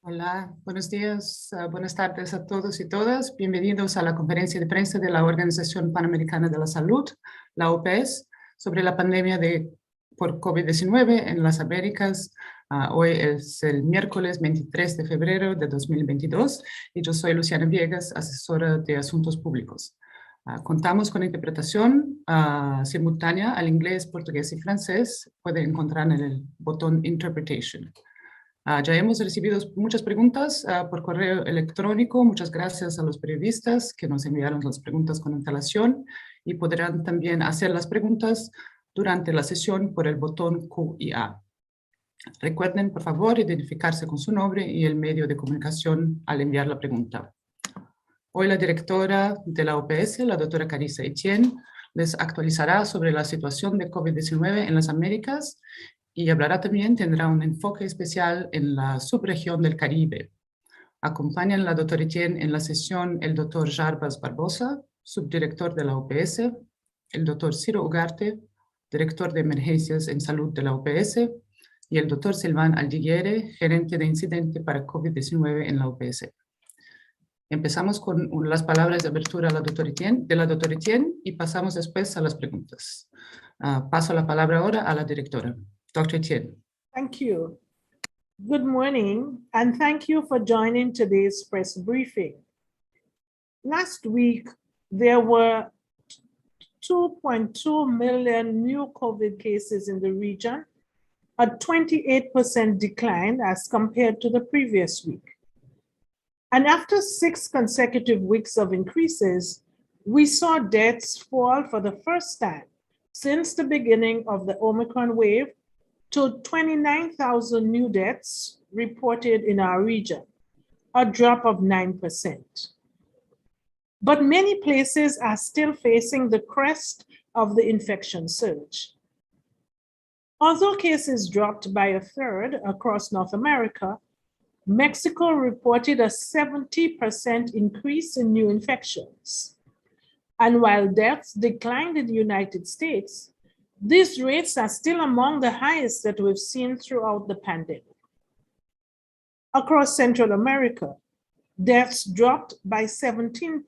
Hola, buenos días, buenas tardes a todos y todas. Bienvenidos a la conferencia de prensa de la Organización Panamericana de la Salud, la OPS, sobre la pandemia por COVID-19 en las Américas. Hoy es el miércoles 23 de febrero de 2022 y yo soy Luciana Viegas, asesora de Asuntos Públicos. Contamos con interpretación simultánea al inglés, portugués y francés. Puede encontrar en el botón Interpretation. Ya hemos recibido muchas preguntas por correo electrónico. Muchas gracias a los periodistas que nos enviaron las preguntas con antelación y podrán también hacer las preguntas durante la sesión por el botón Q y A. Recuerden, por favor, identificarse con su nombre y el medio de comunicación al enviar la pregunta. Hoy la directora de la OPS, la doctora Carissa Etienne, les actualizará sobre la situación de COVID-19 en las Américas y hablará también, tendrá un enfoque especial en la subregión del Caribe. Acompañan a la doctora Etienne en la sesión el doctor Jarbas Barbosa, subdirector de la OPS, el doctor Ciro Ugarte, director de Emergencias en Salud de la OPS, y el doctor Sylvain Aldhigieri, gerente de incidente para COVID-19 en la OPS. Empezamos con las palabras de apertura de la doctora Etienne y pasamos después a las preguntas. Paso la palabra ahora a la directora. Dr. Etienne. Thank you. Good morning, and thank you for joining today's press briefing. Last week, there were 2.2 million new COVID cases in the region, a 28% decline as compared to the previous week. And after 6 consecutive weeks of increases, we saw deaths fall for the first time since the beginning of the Omicron wave to 29,000 new deaths reported in our region, a drop of 9%. But many places are still facing the crest of the infection surge. Although cases dropped by a third across North America, Mexico reported a 70% increase in new infections. And while deaths declined in the United States, these rates are still among the highest that we've seen throughout the pandemic. Across Central America, deaths dropped by 17%.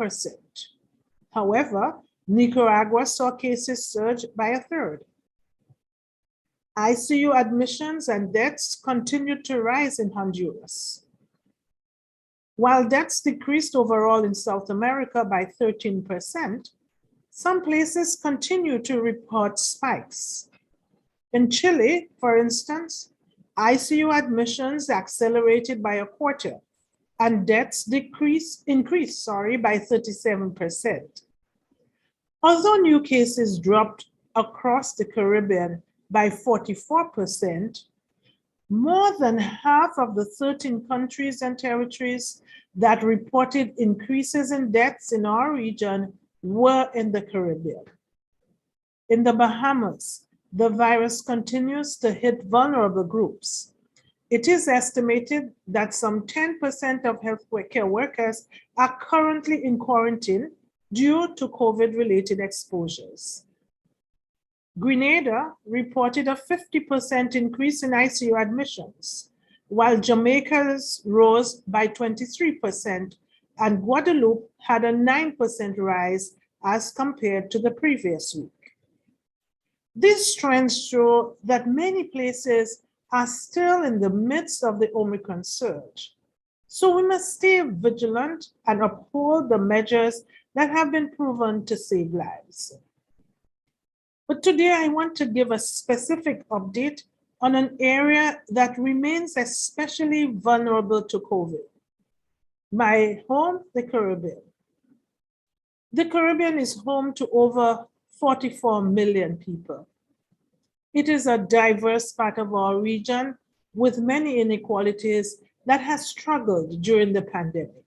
However, Nicaragua saw cases surge by a third. ICU admissions and deaths continued to rise in Honduras. While deaths decreased overall in South America by 13%, some places continue to report spikes. In Chile, for instance, ICU admissions accelerated by a quarter and deaths increased by 37%. Although new cases dropped across the Caribbean by 44%, more than half of the 13 countries and territories that reported increases in deaths in our region were in the Caribbean. In the Bahamas, the virus continues to hit vulnerable groups. It is estimated that some 10% of healthcare workers are currently in quarantine due to COVID-related exposures. Grenada reported a 50% increase in ICU admissions, while Jamaica's rose by 23%, and Guadeloupe had a 9% rise as compared to the previous week. These trends show that many places are still in the midst of the Omicron surge. So we must stay vigilant and uphold the measures that have been proven to save lives. But today I want to give a specific update on an area that remains especially vulnerable to COVID. My home, the Caribbean. The Caribbean is home to over 44 million people. It is a diverse part of our region with many inequalities that has struggled during the pandemic.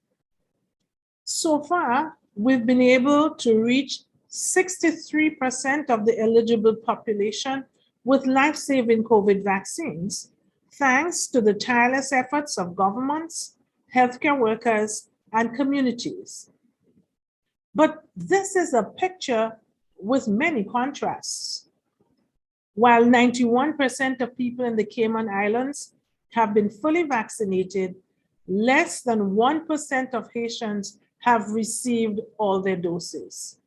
So far, we've been able to reach 63% of the eligible population with life-saving COVID vaccines, thanks to the tireless efforts of governments, healthcare workers, and communities. But this is a picture with many contrasts. While 91% of people in the Cayman Islands have been fully vaccinated, less than 1% of Haitians have received all their doses.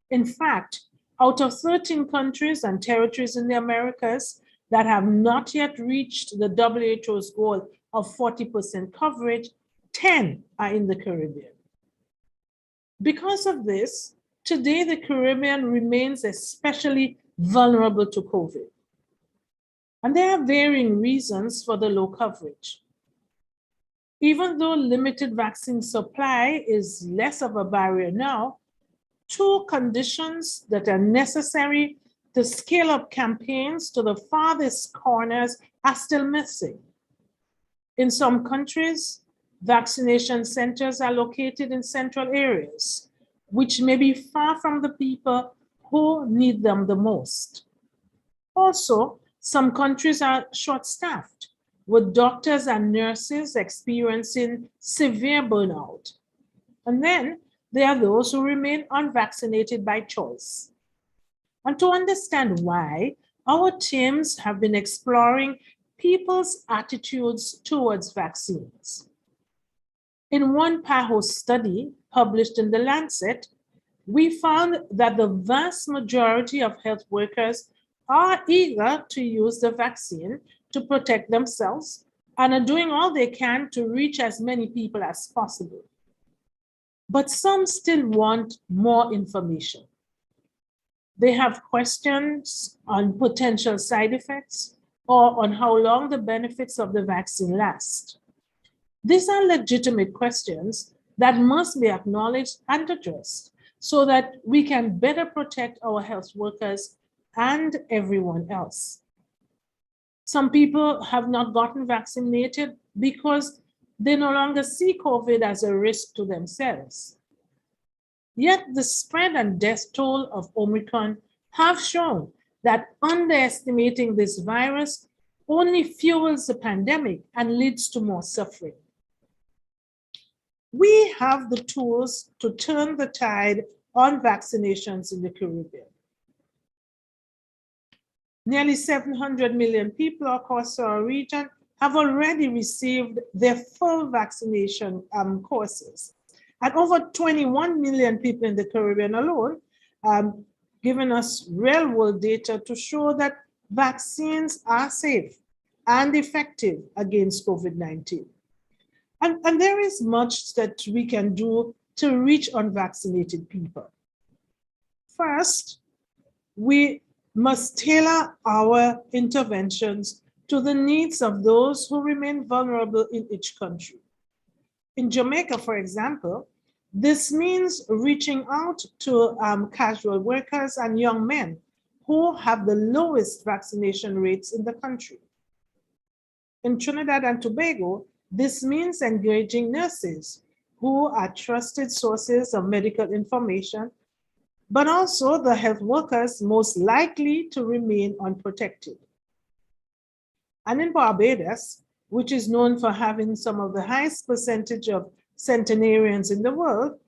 In fact, out of 13 countries and territories in the Americas that have not yet reached the WHO's goal of 40% coverage, 10 are in the Caribbean. Because of this, today the Caribbean remains especially vulnerable to COVID. And there are varying reasons for the low coverage. Even though limited vaccine supply is less of a barrier now, two conditions that are necessary to scale up campaigns to the farthest corners are still missing. In some countries, vaccination centers are located in central areas, which may be far from the people who need them the most. Also, some countries are short-staffed, with doctors and nurses experiencing severe burnout. And then there are those who remain unvaccinated by choice. And to understand why, our teams have been exploring people's attitudes towards vaccines. In one PAHO study published in The Lancet, we found that the vast majority of health workers are eager to use the vaccine to protect themselves and are doing all they can to reach as many people as possible. But some still want more information. They have questions on potential side effects or on how long the benefits of the vaccine last. These are legitimate questions that must be acknowledged and addressed so that we can better protect our health workers and everyone else. Some people have not gotten vaccinated because they no longer see COVID as a risk to themselves. Yet the spread and death toll of Omicron have shown that underestimating this virus only fuels the pandemic and leads to more suffering. We have the tools to turn the tide on vaccinations in the Caribbean. Nearly 700 million people across our region have already received their full vaccination courses. And over 21 million people in the Caribbean alone, giving us real-world data to show that vaccines are safe and effective against COVID-19. And there is much that we can do to reach unvaccinated people. First, we must tailor our interventions to the needs of those who remain vulnerable in each country. In Jamaica, for example, this means reaching out to casual workers and young men who have the lowest vaccination rates in the country. In Trinidad and Tobago, this means engaging nurses who are trusted sources of medical information, but also the health workers most likely to remain unprotected. And in Barbados, which is known for having some of the highest percentage of centenarians in the world,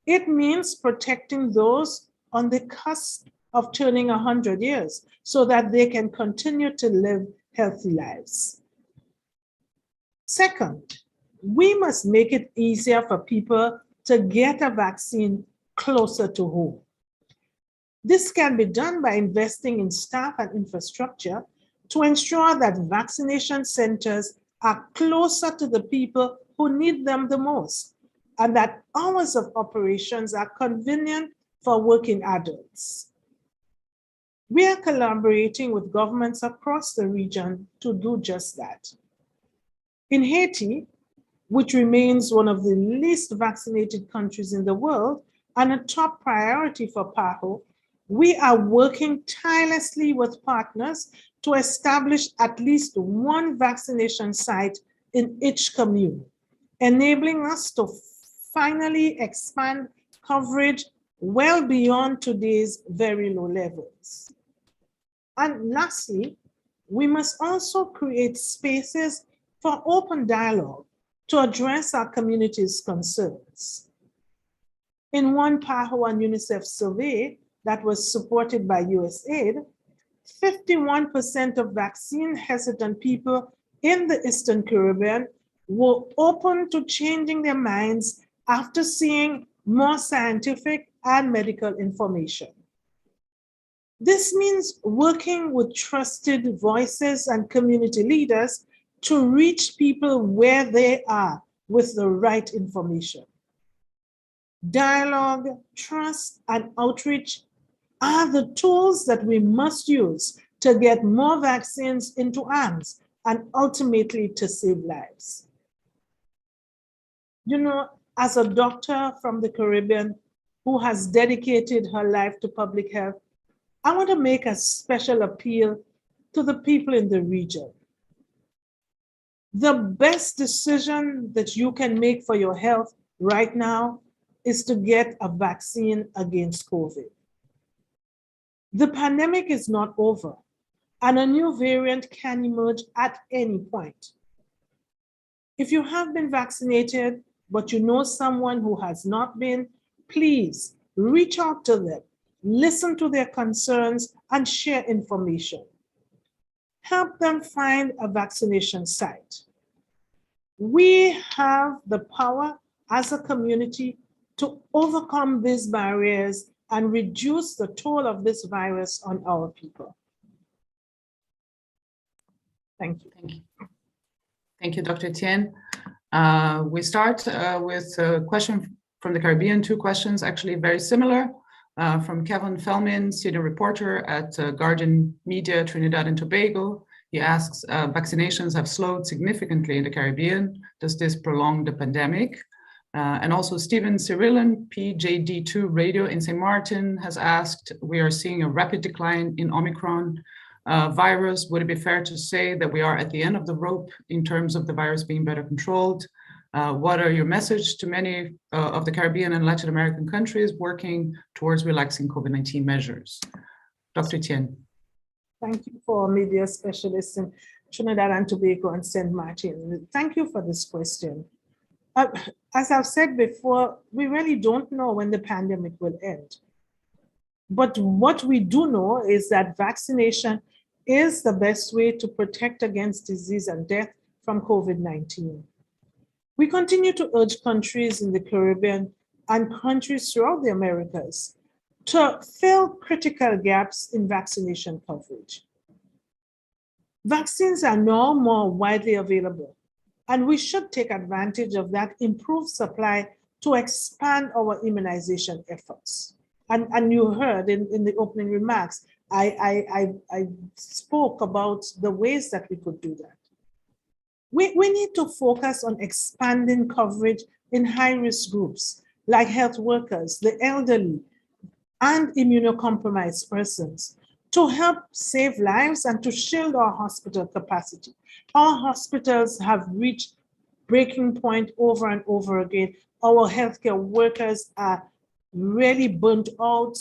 it means protecting those on the cusp of turning 100 years so that they can continue to live healthy lives. Second, we must make it easier for people to get a vaccine closer to home. This can be done by investing in staff and infrastructure to ensure that vaccination centers are closer to the people who need them the most, and that hours of operations are convenient for working adults. We are collaborating with governments across the region to do just that. In Haiti, which remains one of the least vaccinated countries in the world and a top priority for PAHO, we are working tirelessly with partners to establish at least one vaccination site in each commune, enabling us to finally expand coverage well beyond today's very low levels. And lastly, we must also create spaces for open dialogue to address our community's concerns. In one PAHO and UNICEF survey that was supported by USAID, 51% of vaccine hesitant people in the Eastern Caribbean were open to changing their minds after seeing more scientific and medical information. This means working with trusted voices and community leaders to reach people where they are with the right information. Dialogue, trust, and outreach are the tools that we must use to get more vaccines into arms and ultimately to save lives. You know, as a doctor from the Caribbean who has dedicated her life to public health, I want to make a special appeal to the people in the region. The best decision that you can make for your health right now is to get a vaccine against COVID. The pandemic is not over, and a new variant can emerge at any point. If you have been vaccinated, but you know someone who has not been, please reach out to them, listen to their concerns, and share information. Help them find a vaccination site. We have the power as a community to overcome these barriers and reduce the toll of this virus on our people. Thank you. Thank you. Thank you, Dr. Etienne. We start with a question from the Caribbean, two questions, actually very similar, from Kevin Fellman, senior reporter at Guardian Media, Trinidad and Tobago. He asks, vaccinations have slowed significantly in the Caribbean. Does this prolong the pandemic? And also Stephen Cyrillan, PJD2 Radio in St. Martin, has asked, we are seeing a rapid decline in Omicron virus. Would it be fair to say that we are at the end of the rope in terms of the virus being better controlled? What are your message to many of the Caribbean and Latin American countries working towards relaxing COVID-19 measures? Dr. Etienne. Thank you for media specialists in Trinidad and Tobago and St. Martin. Thank you for this question. As I've said before, we really don't know when the pandemic will end. But what we do know is that vaccination is the best way to protect against disease and death from COVID-19. We continue to urge countries in the Caribbean and countries throughout the Americas to fill critical gaps in vaccination coverage. Vaccines are now more widely available, and we should take advantage of that improved supply to expand our immunization efforts. And you heard in the opening remarks, I spoke about the ways that we could do that. We need to focus on expanding coverage in high-risk groups like health workers, the elderly, and immunocompromised persons to help save lives and to shield our hospital capacity. Our hospitals have reached breaking point over and over again. Our healthcare workers are really burnt out.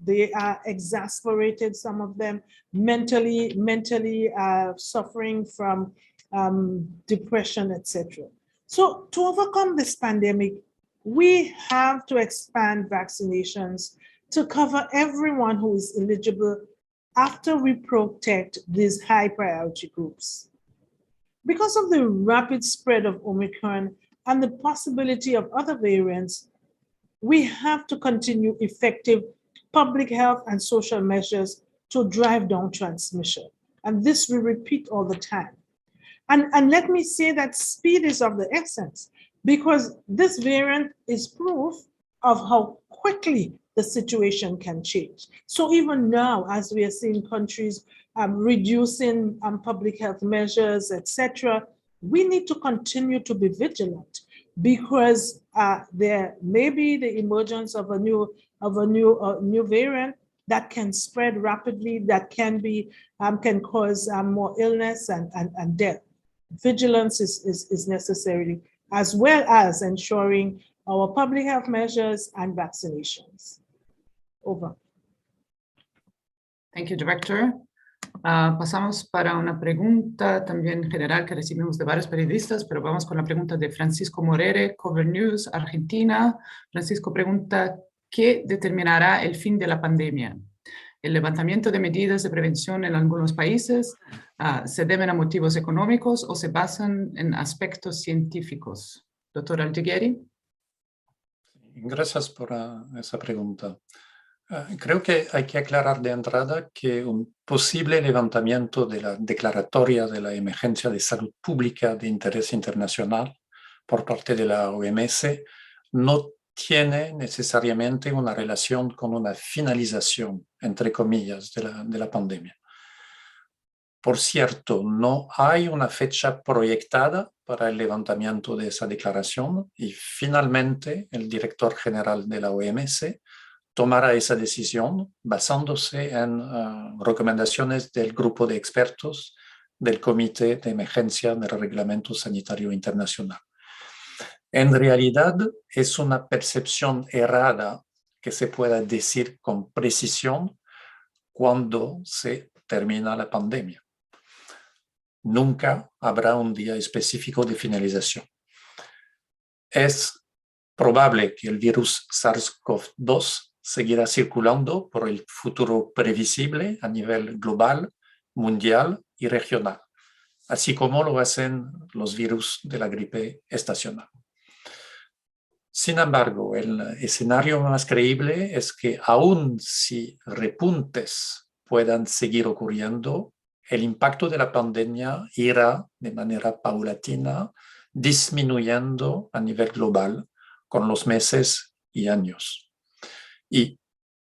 They are exasperated, some of them mentally suffering from depression, etc. So to overcome this pandemic, we have to expand vaccinations to cover everyone who is eligible after we protect these high priority groups. Because of the rapid spread of Omicron and the possibility of other variants, we have to continue effective public health and social measures to drive down transmission. And this we repeat all the time. And let me say that speed is of the essence, because this variant is proof of how quickly the situation can change. So even now, as we are seeing countries reducing public health measures, etc., we need to continue to be vigilant, because there may be the emergence of a new variant that can spread rapidly, that can cause more illness and death. Vigilance is necessary, as well as ensuring our public health measures and vaccinations. Over. Thank you, Director. Pasamos para una pregunta también general que recibimos de varios periodistas, pero vamos con la pregunta de Francisco Morere, Cover News, Argentina. Francisco pregunta, ¿qué determinará el fin de la pandemia? El levantamiento de medidas de prevención en algunos países se deben a motivos económicos o se basan en aspectos científicos. Doctor Aldhigieri. Gracias por esa pregunta. Creo que hay que aclarar de entrada que un posible levantamiento de la declaratoria de la emergencia de salud pública de interés internacional por parte de la OMS no tiene necesariamente una relación con una finalización, entre comillas, de la pandemia. Por cierto, no hay una fecha proyectada para el levantamiento de esa declaración y finalmente el director general de la OMS tomará esa decisión basándose en recomendaciones del grupo de expertos del Comité de Emergencia del Reglamento Sanitario Internacional. En realidad, es una percepción errada que se pueda decir con precisión cuándo se termina la pandemia. Nunca habrá un día específico de finalización. Es probable que el virus SARS-CoV-2 seguirá circulando por el futuro previsible a nivel global, mundial y regional, así como lo hacen los virus de la gripe estacional. Sin embargo, el escenario más creíble es que aun si repuntes puedan seguir ocurriendo, el impacto de la pandemia irá de manera paulatina disminuyendo a nivel global con los meses y años. Y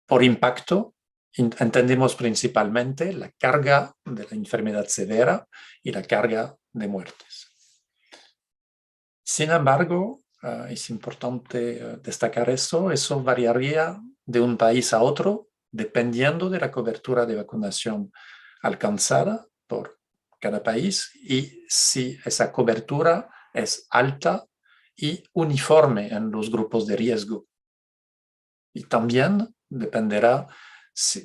por impacto entendemos principalmente la carga de la enfermedad severa y la carga de muertes. Sin embargo, es importante destacar eso variaría de un país a otro dependiendo de la cobertura de vacunación alcanzada por cada país y si esa cobertura es alta y uniforme en los grupos de riesgo. Y también dependerá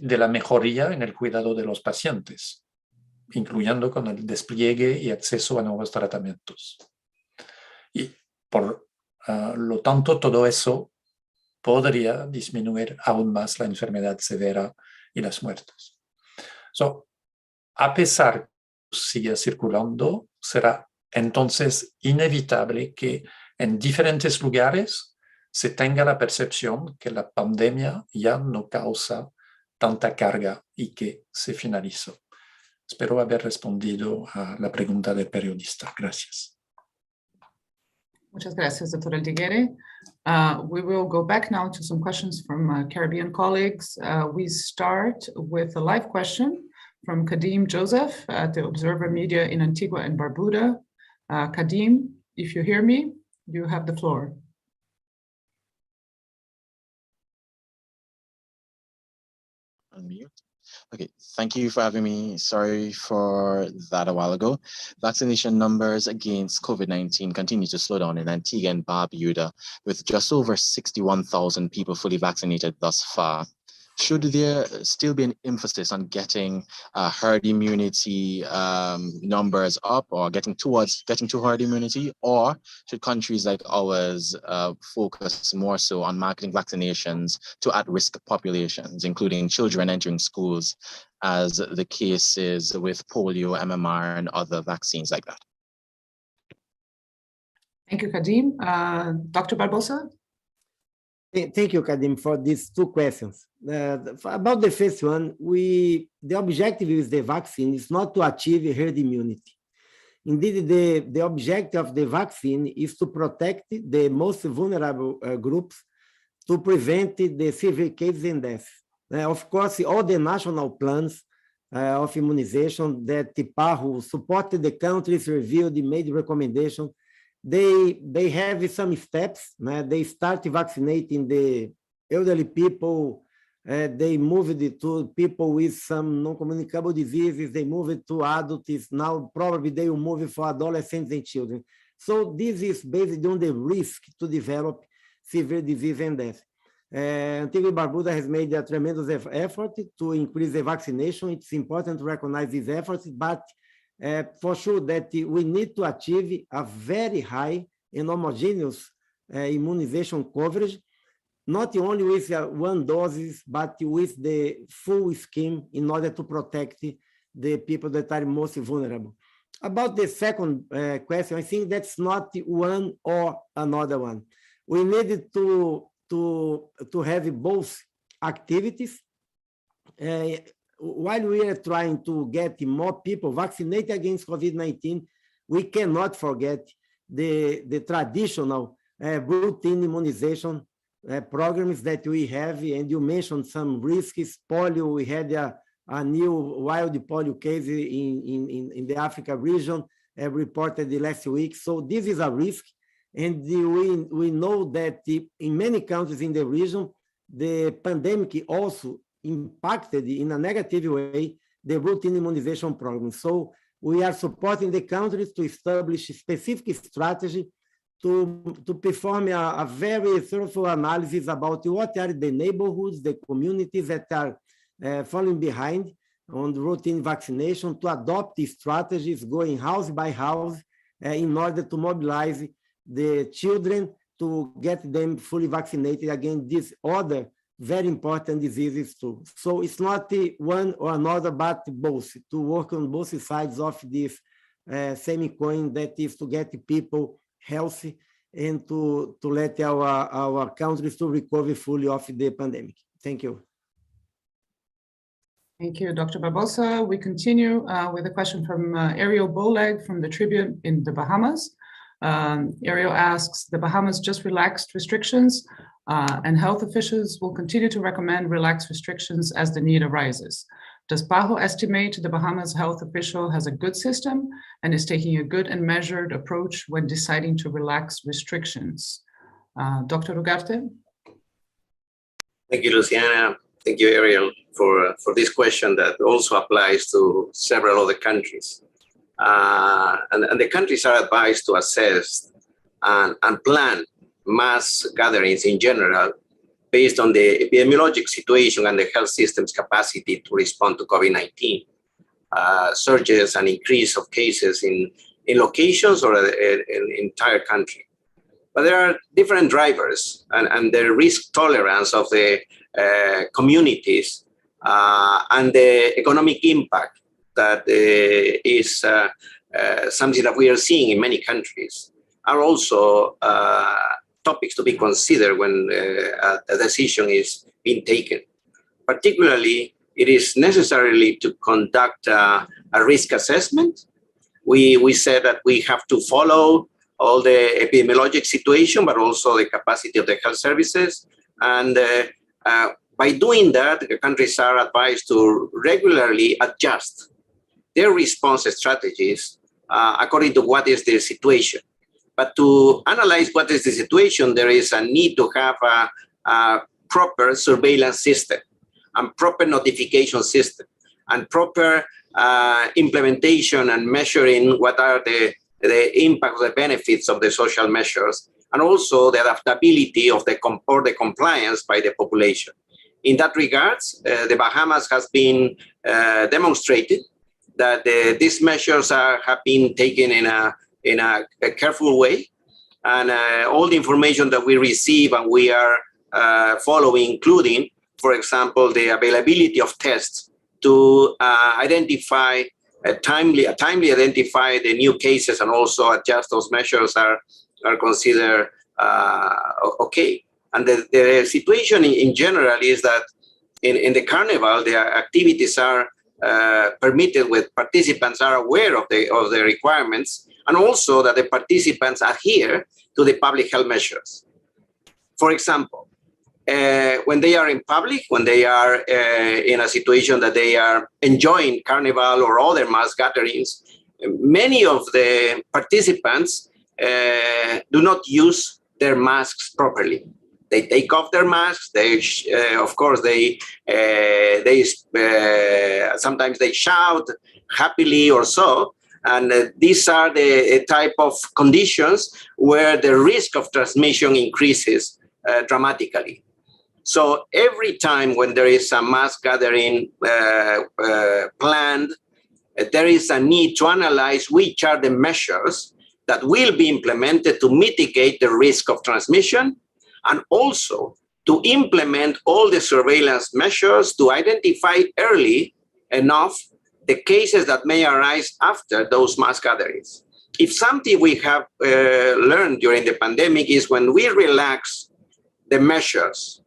de la mejoría en el cuidado de los pacientes, incluyendo con el despliegue y acceso a nuevos tratamientos. Y por lo tanto, todo eso podría disminuir aún más la enfermedad severa y las muertes. A pesar que siga circulando, será entonces inevitable que en diferentes lugares se tenga la percepción que la pandemia ya no causa tanta carga y que se finalizó. Espero haber respondido a la pregunta del periodista. Gracias. Muchas gracias, Dr. Aldhigieri. We will go back now to some questions from Caribbean colleagues. We start with a live question from Kadim Joseph at the Observer Media in Antigua and Barbuda. Kadim, if you hear me, you have the floor. Unmute. Okay, thank you for having me. Sorry for that a while ago. Vaccination numbers against COVID-19 continue to slow down in Antigua and Barbuda, with just over 61,000 people fully vaccinated thus far. Should there still be an emphasis on getting herd immunity numbers up or getting to herd immunity, or should countries like ours focus more so on marketing vaccinations to at-risk populations, including children entering schools, as the case is with polio, MMR, and other vaccines like that? Thank you, Kadim. Dr. Barbosa? Thank you, Kadim, for these two questions. About the first one, the objective with the vaccine is not to achieve herd immunity. Indeed, the objective of the vaccine is to protect the most vulnerable groups to prevent the severe cases and deaths. Of course, all the national plans of immunization that the PAHO supported the countries reviewed, made recommendation. They have some steps. They start vaccinating the elderly people. They moved it to people with some non-communicable diseases. They moved to adults. Now probably they will move for adolescents and children. So this is based on the risk to develop severe disease and death. Antigua and Barbuda has made a tremendous effort to increase the vaccination. It's important to recognize these efforts, but for sure that we need to achieve a very high and homogeneous immunization coverage not only with one dose, but with the full scheme in order to protect the people that are most vulnerable. About the second question, I think that's not one or another one. We needed to have both activities. While we are trying to get more people vaccinated against COVID-19, we cannot forget the traditional routine immunization programs that we have, and you mentioned some risks. Polio, we had a new wild polio case in the Africa region reported last week. So this is a risk, and we know that in many countries in the region, the pandemic also impacted in a negative way the routine immunization program. So we are supporting the countries to establish a specific strategy to perform a very thorough analysis about what are the neighborhoods, the communities that are falling behind on the routine vaccination, to adopt the strategies going house by house in order to mobilize the children to get them fully vaccinated against these other very important diseases too. So it's not one or another, but both, to work on both sides of this same coin, that is to get people healthy and to let our countries to recover fully of the pandemic. Thank you. Thank you, Dr. Barbosa. We continue with a question from Ariel Boleg from the Tribune in the Bahamas. Ariel asks, the Bahamas just relaxed restrictions and health officials will continue to recommend relaxed restrictions as the need arises. Does PAHO estimate the Bahamas health official has a good system and is taking a good and measured approach when deciding to relax restrictions? Dr. Ugarte? Thank you, Luciana. Thank you, Ariel, for this question that also applies to several other countries. And the countries are advised to assess and plan mass gatherings in general based on the epidemiologic situation and the health system's capacity to respond to COVID-19. Surges and increase of cases in locations or in the entire country. But there are different drivers and the risk tolerance of the communities and the economic impact that is something that we are seeing in many countries are also topics to be considered when a decision is being taken. Particularly, it is necessary to conduct a risk assessment. We said that we have to follow all the epidemiologic situation, but also the capacity of the health services. And by doing that, the countries are advised to regularly adjust their response strategies according to what is the situation. But to analyze what is the situation, there is a need to have a proper surveillance system and proper notification system and proper implementation and measuring what are the impact, the benefits of the social measures, and also the adaptability of the compliance by the population. In that regards, the Bahamas has been demonstrated that these measures have been taken in a careful way, and all the information that we receive and we are following, including, for example, the availability of tests to identify timely identify the new cases and also adjust those measures are considered okay. And the situation in general is that in the carnival, the activities are permitted with participants are aware of the requirements, and also that the participants adhere to the public health measures. For example, when they are in public, when they are in a situation that they are enjoying carnival or other mass gatherings, many of the participants do not use their masks properly. They take off their masks. They, of course, sometimes they shout happily or so. And these are the type of conditions where the risk of transmission increases dramatically. So every time when there is a mass gathering planned, there is a need to analyze which are the measures that will be implemented to mitigate the risk of transmission, and also to implement all the surveillance measures to identify early enough the cases that may arise after those mass gatherings. If something we have learned during the pandemic is when we relax the measures,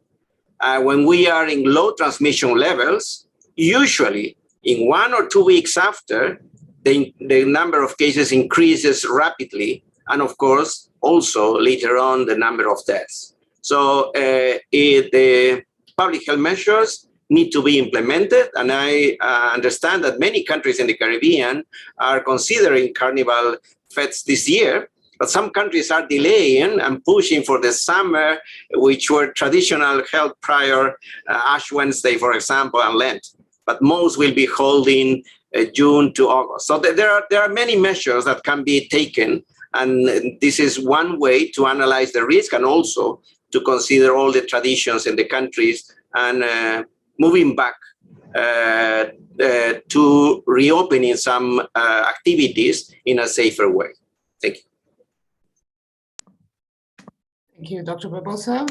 when we are in low transmission levels, usually in 1 or 2 weeks after, the number of cases increases rapidly. And of course, also later on, the number of deaths. So the public health measures need to be implemented. And I understand that many countries in the Caribbean are considering carnival fetes this year, but some countries are delaying and pushing for the summer, which were traditional held prior Ash Wednesday, for example, and Lent. But most will be holding June to August. So there are many measures that can be taken. And this is one way to analyze the risk and also to consider all the traditions in the countries and moving back to reopening some activities in a safer way. Thank you. Thank you, Dr. Barbosa.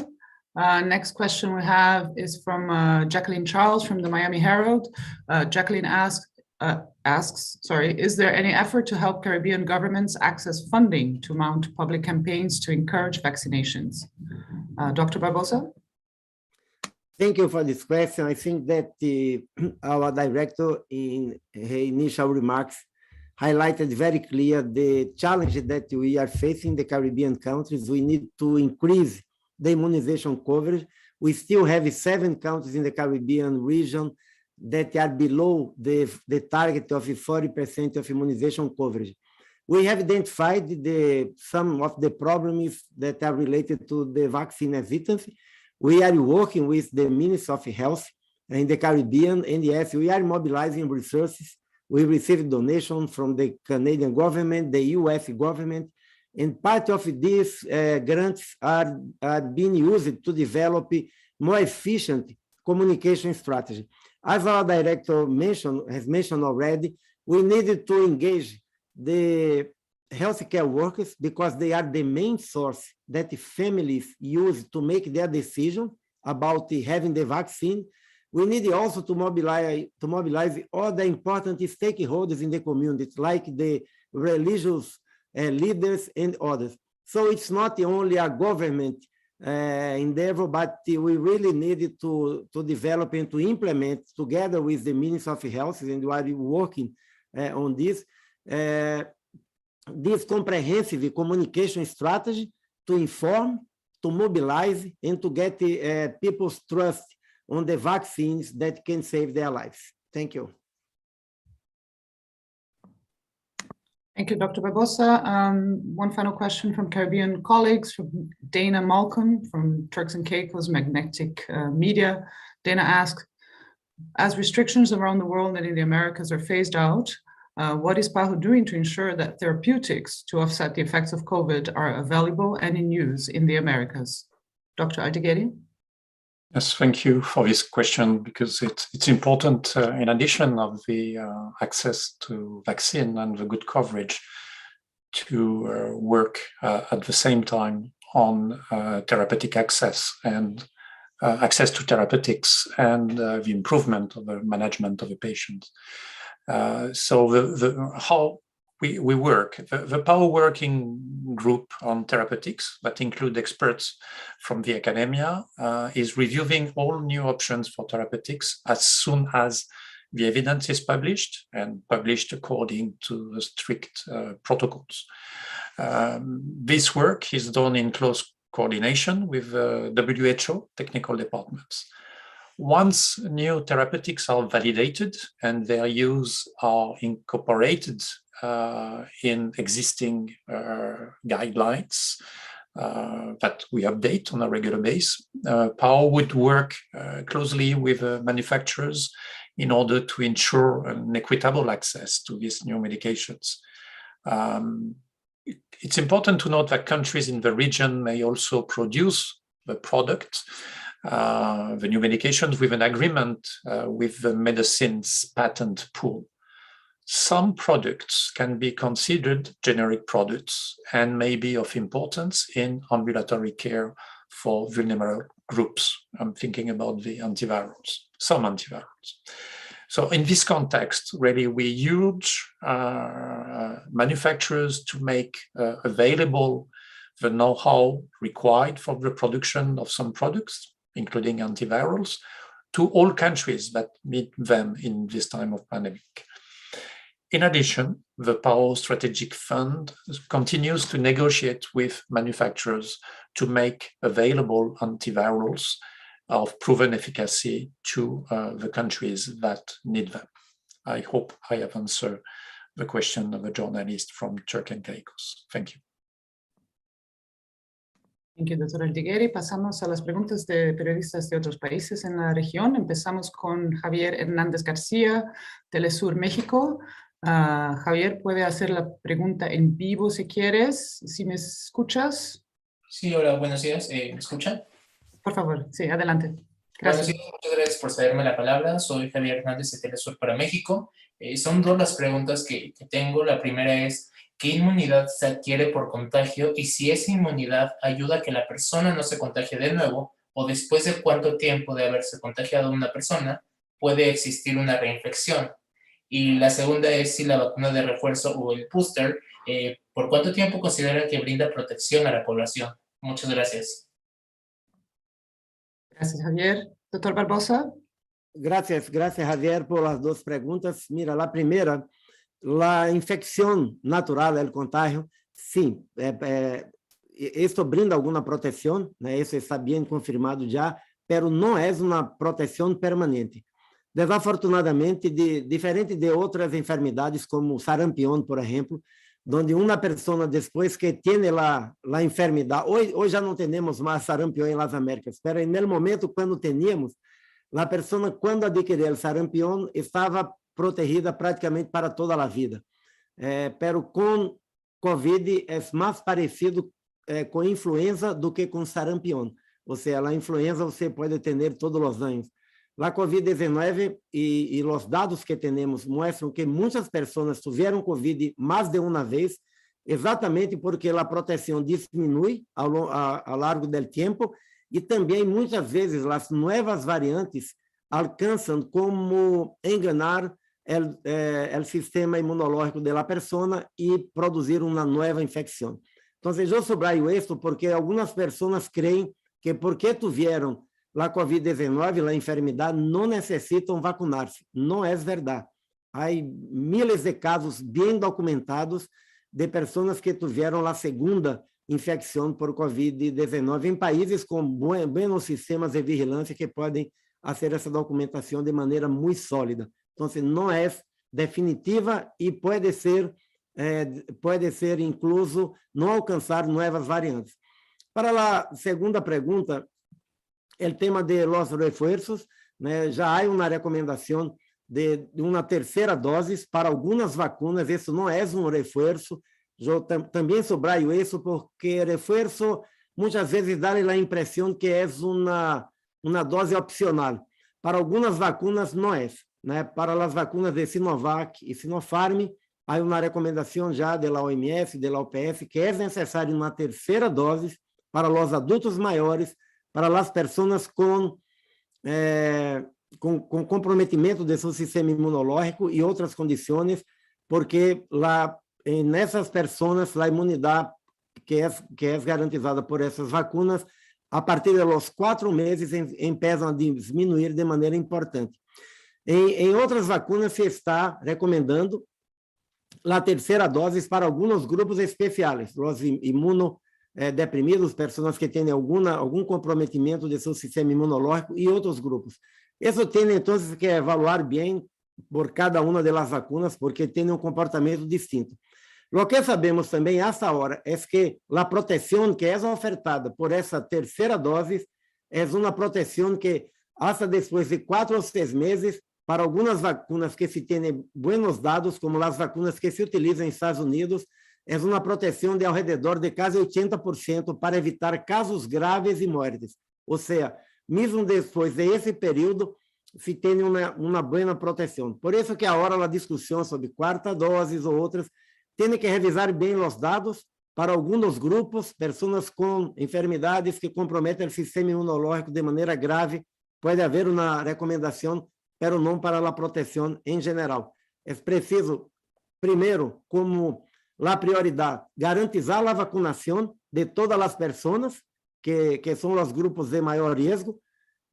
Next question we have is from Jacqueline Charles from the Miami Herald. Jacqueline asks, is there any effort to help Caribbean governments access funding to mount public campaigns to encourage vaccinations? Dr. Barbosa? Thank you for this question. I think that our director in her initial remarks highlighted very clear the challenge that we are facing in the Caribbean countries. We need to increase the immunization coverage. We still have 7 countries in the Caribbean region that are below the target of 40% of immunization coverage. We have identified some of the problems that are related to the vaccine hesitancy. We are working with the Ministry of Health in the Caribbean, and yes, we are mobilizing resources. We received donations from the Canadian government, the US government, and part of these grants are being used to develop more efficient communication strategy. As our director has mentioned already, we needed to engage the healthcare workers because they are the main source that families use to make their decision about having the vaccine. We need also to mobilize all the important stakeholders in the community, like the religious leaders and others. So it's not only a government endeavor, but we really needed to develop and to implement together with the Ministry of Health, and we are working on this comprehensive communication strategy to inform, to mobilize, and to get people's trust on the vaccines that can save their lives. Thank you. Thank you, Dr. Barbosa. One final question from Caribbean colleagues, from Dana Malcolm from Turks and Caicos Magnetic Media. Dana asks, as restrictions around the world and in the Americas are phased out, what is PAHO doing to ensure that therapeutics to offset the effects of COVID are available and in use in the Americas? Dr. Aldhigieri? Yes, thank you for this question, because it's important, in addition of the access to vaccine and the good coverage, to work at the same time on therapeutic access and access to therapeutics and the improvement of the management of the patient. So how we work, the PAHO working group on therapeutics that include experts from the academia is reviewing all new options for therapeutics as soon as the evidence is published and published according to the strict protocols. This work is done in close coordination with WHO technical departments. Once new therapeutics are validated and their use are incorporated in existing guidelines that we update on a regular basis, PAHO would work closely with manufacturers in order to ensure an equitable access to these new medications. It's important to note that countries in the region may also produce the product, the new medications, with an agreement with the medicines patent pool. Some products can be considered generic products and may be of importance in ambulatory care for groups. I'm thinking about the antivirals, some antivirals. So in this context, really, we urge manufacturers to make available the know-how required for the production of some products, including antivirals, to all countries that need them in this time of pandemic. In addition, the PAHO Strategic Fund continues to negotiate with manufacturers to make available antivirals of proven efficacy to the countries that need them. I hope I have answered the question of a journalist from Turkey and Caicos. Thank you. Thank you, Dr. Aldhigieri. Pasamos a las preguntas de periodistas de otros países en la región. Empezamos con Javier Hernández García, Telesur México. Javier, puede hacer la pregunta en vivo si quieres, si me escuchas. Sí, hola, buenos días. ¿Me escuchan? Por favor, sí, adelante. Gracias. Buenos días, muchas gracias por cederme la palabra. Soy Javier Hernández de Telesur para México. Son dos las preguntas que tengo. La primera es, ¿qué inmunidad se adquiere por contagio? Y si esa inmunidad ayuda a que la persona no se contagie de nuevo, o después de cuánto tiempo de haberse contagiado una persona, puede existir una reinfección. Y la segunda es si la vacuna de refuerzo o el booster, ¿por cuánto tiempo considera que brinda protección a la población? Muchas gracias. Gracias, Javier. Doctor Barbosa. Gracias, Javier, por las dos preguntas. Mira, la primera, la infección natural del contagio, sí, esto brinda alguna protección, né? Eso está bien confirmado ya, pero no es una protección permanente. Desafortunadamente, diferente de outras enfermidades, como sarampión, por exemplo, onde uma pessoa, depois que tem a enfermidade, hoje já não temos mais sarampión nas Américas, mas no momento quando tínhamos, a pessoa, quando adquiriu o sarampión, estava protegida praticamente para toda a vida. Pero com COVID é mais parecido com influenza do que com sarampión. Ou seja, a influenza você pode ter todos os anos. A COVID-19 e os dados que temos mostram que muitas pessoas tiveram COVID mais de uma vez, exatamente porque a proteção diminui ao longo do tempo e também muitas vezes as novas variantes alcançam como enganar o sistema imunológico da pessoa e produzir uma nova infecção. Então, eu subraio isso porque algumas pessoas creem que porque tiveram a COVID-19, a enfermidade, não necessitam vacinar-se. Não é verdade. Há miles de casos bem documentados de pessoas que tiveram a segunda infecção por COVID-19 em países com bons sistemas de vigilância que podem fazer essa documentação de maneira muito sólida. Então, não é definitiva e pode ser incluso não alcançar novas variantes. Para a segunda pergunta, o tema de los refuerzos, né, já há uma recomendação de uma terceira dose para algumas vacinas. Isso não é um reforço. Eu também subraio isso porque reforço muitas vezes dá a impressão que é uma dose opcional. Para algumas vacinas não é, né? Para as vacinas de Sinovac e Sinopharm, há uma recomendação já da OMS, da OPS, que é necessário uma terceira dose para os adultos maiores, para as pessoas com comprometimento de seu sistema imunológico e outras condições, porque nessas pessoas a imunidade que é garantizada por essas vacinas, a partir dos 4 meses, empiezam a diminuir de maneira importante. Em outras vacinas, se está recomendando a terceira dose para alguns grupos especiais, os imunodeprimidos, pessoas que têm algum comprometimento de seu sistema imunológico e outros grupos. Isso tem, então, que evaluar bem por cada uma das vacinas, porque tem um comportamento distinto. O que sabemos também, hasta agora, é que a proteção que é ofertada por essa terceira dose é uma proteção que, hasta depois de 4 ou 6 meses, para algumas vacinas que se têm buenos dados, como as vacinas que se utilizam nos Estados Unidos, é uma proteção de ao redor de quase 80% para evitar casos graves e mortes. Ou seja, mesmo depois desse período, se tem uma boa proteção. Por isso que agora a discussão sobre quarta dose ou outras tem que revisar bem os dados para algunos grupos, personas con enfermedades que comprometen el sistema inmunológico de manera grave, puede haber una recomendación, pero no para la protección en general. Es preciso, primero, como la prioridad, garantizar la vacunación de todas las personas que son los grupos de mayor riesgo,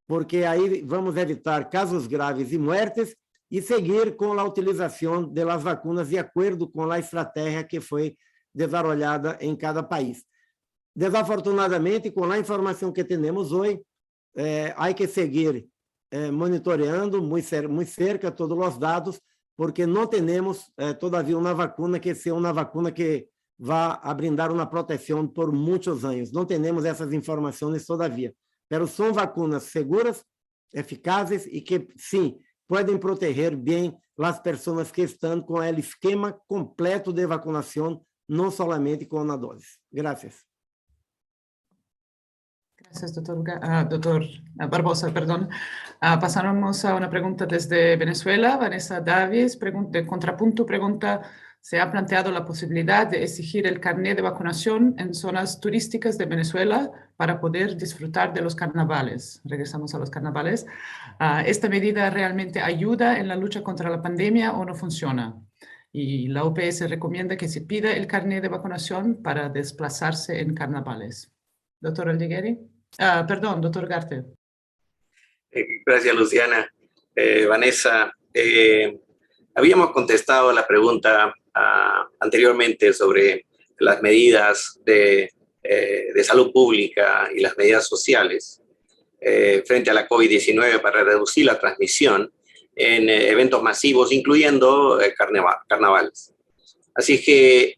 porque ahí vamos a evitar casos graves y muertes y seguir con la utilización de las vacunas de acuerdo con la estrategia que fue desarrollada en cada país. Desafortunadamente, con la información que tenemos hoy, hay que seguir monitoreando muy cerca todos los datos, porque no tenemos todavía una vacuna que sea una vacuna que va a brindar una protección por muchos años. No tenemos esas informaciones todavía, pero son vacunas seguras, eficaces y que sí pueden proteger bien las personas que están con el esquema completo de vacunación, no solamente con una dosis. Gracias. Gracias, doctor Barbosa, perdón. Pasamos a una pregunta desde Venezuela. Vanessa Davies, de Contrapunto, pregunta: ¿se ha planteado la posibilidad de exigir el carnet de vacunación en zonas turísticas de Venezuela para poder disfrutar de los carnavales? Regresamos a los carnavales. ¿Esta medida realmente ayuda en la lucha contra la pandemia o no funciona? Y la OPS recomienda que se pida el carnet de vacunación para desplazarse en carnavales. Doctor Aldhigieri. Perdón, doctor Ugarte. Gracias, Luciana. Vanessa, habíamos contestado la pregunta anteriormente sobre las medidas de salud pública y las medidas sociales frente a la COVID-19 para reducir la transmisión en eventos masivos, incluyendo carnavales. Así que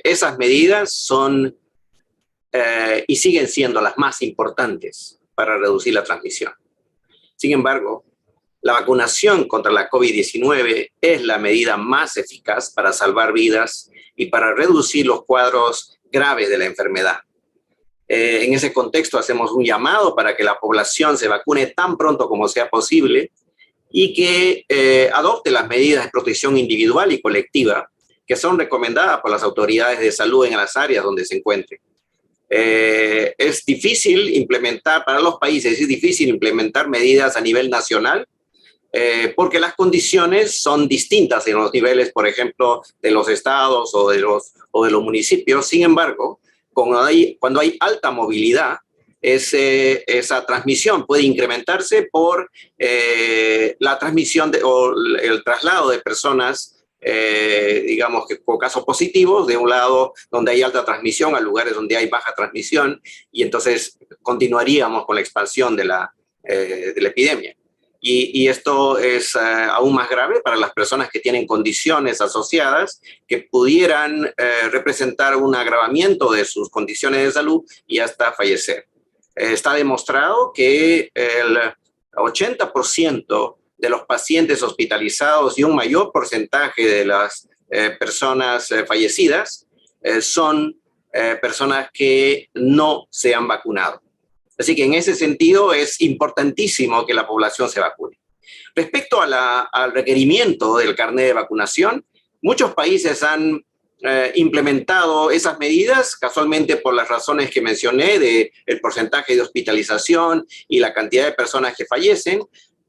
esas medidas son y siguen siendo las más importantes para reducir la transmisión. Sin embargo, la vacunación contra la COVID-19 es la medida más eficaz para salvar vidas y para reducir los cuadros graves de la enfermedad. En ese contexto hacemos un llamado para que la población se vacune tan pronto como sea posible y que adopte las medidas de protección individual y colectiva que son recomendadas por las autoridades de salud en las áreas donde se encuentren. Es difícil implementar, para los países es difícil implementar medidas a nivel nacional porque las condiciones son distintas en los niveles, por ejemplo, de los estados o de los municipios. Sin embargo, cuando hay alta movilidad, esa transmisión puede incrementarse por la transmisión o el traslado de personas digamos que con casos positivos, de un lado donde hay alta transmisión a lugares donde hay baja transmisión, y entonces continuaríamos con la expansión de la epidemia. Y esto es aún más grave para las personas que tienen condiciones asociadas que pudieran representar un agravamiento de sus condiciones de salud y hasta fallecer. Está demostrado que el 80% de los pacientes hospitalizados y un mayor porcentaje de las personas fallecidas son personas que no se han vacunado. Así que en ese sentido es importantísimo que la población se vacune. Respecto al requerimiento del carnet de vacunación, muchos países han implementado esas medidas, casualmente por las razones que mencioné, del porcentaje de hospitalización y la cantidad de personas que fallecen,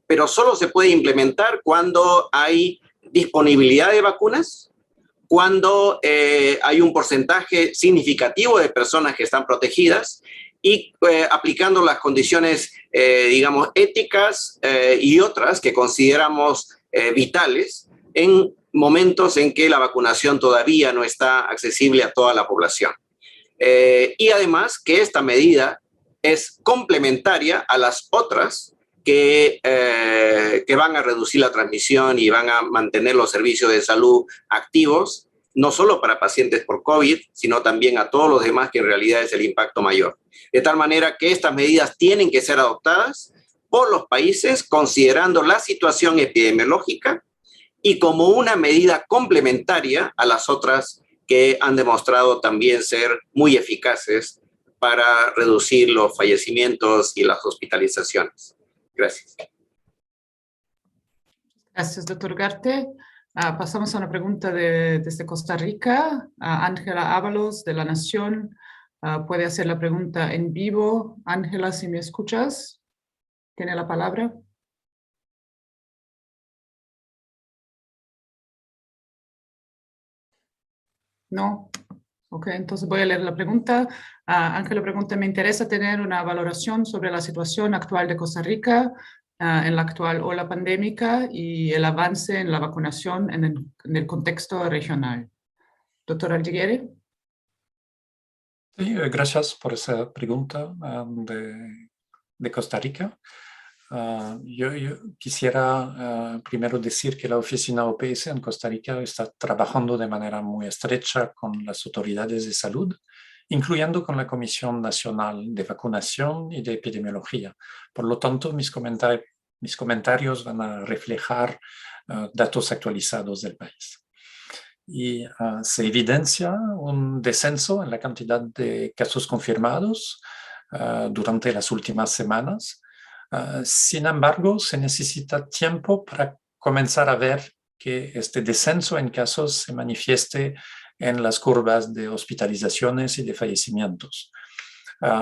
pero solo se puede implementar cuando hay disponibilidad de vacunas, cuando hay un porcentaje significativo de personas que están protegidas y aplicando las condiciones, digamos, éticas y otras que consideramos vitales en momentos en que la vacunación todavía no está accesible a toda la población. Y además que esta medida es complementaria a las otras que van a reducir la transmisión y van a mantener los servicios de salud activos, no solo para pacientes por COVID, sino también a todos los demás, que en realidad es el impacto mayor. De tal manera que estas medidas tienen que ser adoptadas por los países considerando la situación epidemiológica y como una medida complementaria a las otras que han demostrado también ser muy eficaces para reducir los fallecimientos y las hospitalizaciones. Gracias. Gracias, doctor Ugarte. Pasamos a una pregunta desde Costa Rica. Ángela Ábalos, de La Nación, puede hacer la pregunta en vivo. Ángela, si me escuchas, tiene la palabra. No. Ok, entonces voy a leer la pregunta. Ángela pregunta, me interesa tener una valoración sobre la situación actual de Costa Rica en la actual ola pandémica y el avance en la vacunación en el contexto regional. Doctor Aldhigieri. Sí, gracias por esa pregunta de Costa Rica. Yo quisiera primero decir que la oficina OPS en Costa Rica está trabajando de manera muy estrecha con las autoridades de salud, incluyendo con la Comisión Nacional de Vacunación y de Epidemiología. Por lo tanto, mis comentarios van a reflejar datos actualizados del país. Y se evidencia un descenso en la cantidad de casos confirmados durante las últimas semanas. Sin embargo, se necesita tiempo para comenzar a ver que este descenso en casos se manifieste en las curvas de hospitalizaciones y de fallecimientos,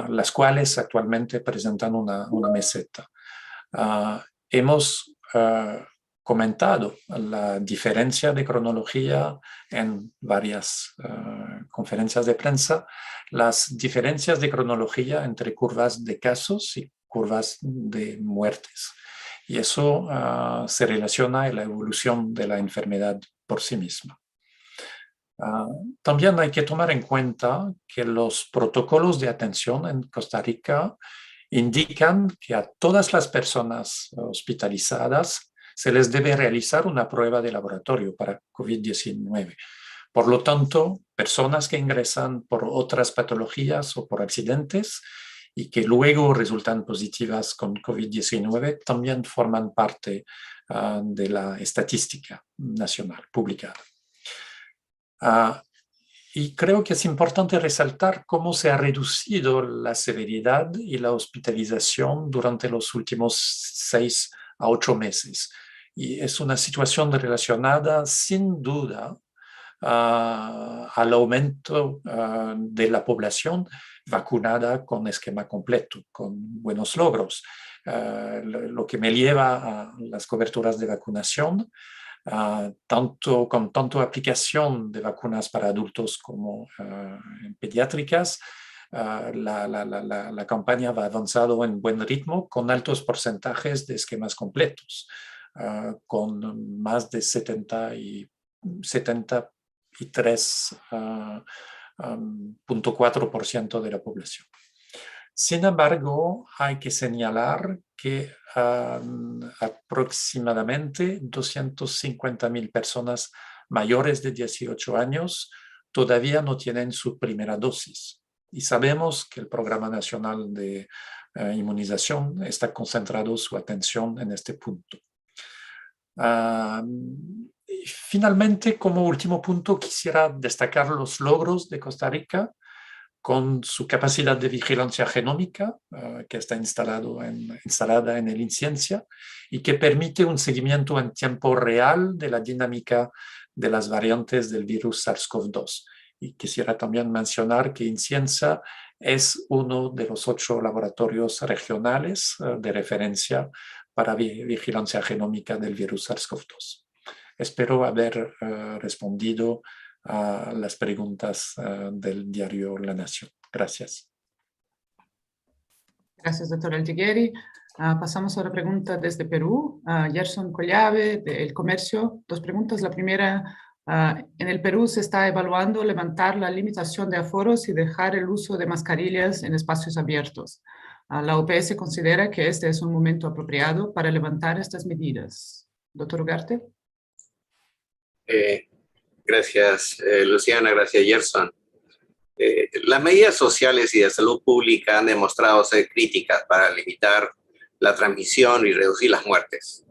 las cuales actualmente presentan una meseta. Hemos comentado la diferencia de cronología en varias conferencias de prensa, las diferencias de cronología entre curvas de casos y curvas de muertes. Y eso se relaciona a la evolución de la enfermedad por sí misma. También hay que tomar en cuenta que los protocolos de atención en Costa Rica indican que a todas las personas hospitalizadas se les debe realizar una prueba de laboratorio para COVID-19. Por lo tanto, personas que ingresan por otras patologías o por accidentes y que luego resultan positivas con COVID-19 también forman parte de la estadística nacional publicada. Y creo que es importante resaltar cómo se ha reducido la severidad y la hospitalización durante los últimos 6 a 8 meses. Y es una situación relacionada sin duda al aumento de la población vacunada con esquema completo, con buenos logros, lo que me lleva a las coberturas de vacunación, con tanto aplicación de vacunas para adultos como pediátricas. La campaña va avanzando en buen ritmo con altos porcentajes de esquemas completos, con más de 73.4% de la población. Sin embargo, hay que señalar que aproximadamente 250.000 personas mayores de 18 años todavía no tienen su primera dosis. Y sabemos que el Programa Nacional de Inmunización está concentrado su atención en este punto. Finalmente, como último punto, quisiera destacar los logros de Costa Rica con su capacidad de vigilancia genómica, que está instalada en el INCIENCIA y que permite un seguimiento en tiempo real de la dinámica de las variantes del virus SARS-CoV-2. Y quisiera también mencionar que INCIENCIA es uno de los 8 laboratorios regionales de referencia para vigilancia genómica del virus SARS-CoV-2. Espero haber respondido a las preguntas del diario La Nación. Gracias. Gracias, doctor Aldhigieri. Pasamos a la pregunta desde Perú. Gerson Collave, de El Comercio. 2 preguntas. La primera, en el Perú se está evaluando levantar la limitación de aforos y dejar el uso de mascarillas en espacios abiertos. La OPS considera que este es un momento apropiado para levantar estas medidas. Doctor Ugarte. Gracias, Luciana. Gracias, Gerson. Las medidas sociales y de salud pública han demostrado ser críticas para limitar la transmisión y reducir las muertes.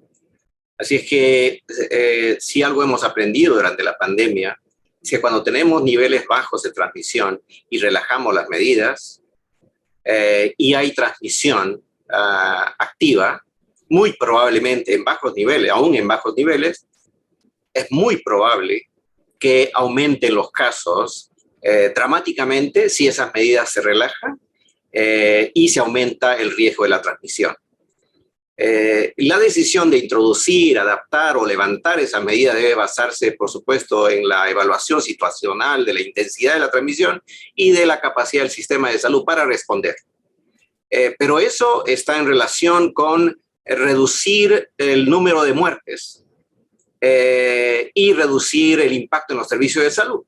Así es que si algo hemos aprendido durante la pandemia es que cuando tenemos niveles bajos de transmisión y relajamos las medidas y hay transmisión activa, muy probablemente en bajos niveles, aún en bajos niveles, es muy probable que aumenten los casos dramáticamente si esas medidas se relajan y se aumenta el riesgo de la transmisión. La decisión de introducir, adaptar o levantar esas medidas debe basarse, por supuesto, en la evaluación situacional de la intensidad de la transmisión y de la capacidad del sistema de salud para responder. Pero eso está en relación con reducir el número de muertes y reducir el impacto en los servicios de salud.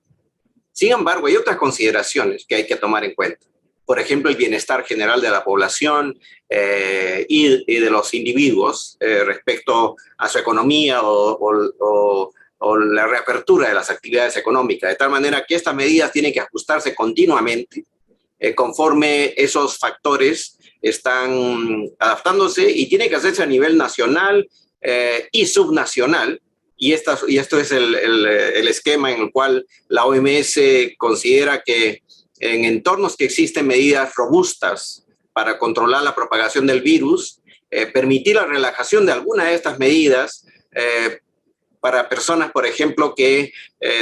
Sin embargo, hay otras consideraciones que hay que tomar en cuenta. Por ejemplo, el bienestar general de la población y de los individuos respecto a su economía o la reapertura de las actividades económicas, de tal manera que estas medidas tienen que ajustarse continuamente conforme esos factores están adaptándose y tiene que hacerse a nivel nacional y subnacional. Y esto es el esquema en el cual la OMS considera que en entornos que existen medidas robustas para controlar la propagación del virus, permitir la relajación de algunas de estas medidas para personas, por ejemplo, que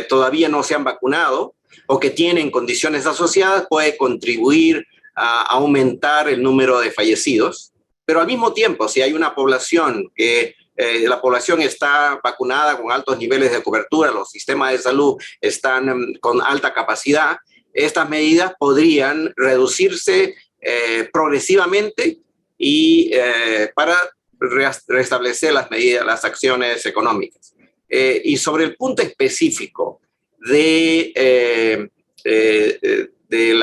todavía no se han vacunado o que tienen condiciones asociadas, puede contribuir a aumentar el número de fallecidos. Pero al mismo tiempo, si hay una población que la población está vacunada con altos niveles de cobertura, los sistemas de salud están con alta capacidad, estas medidas podrían reducirse progresivamente y para restablecer las medidas, las acciones económicas. Y sobre el punto específico del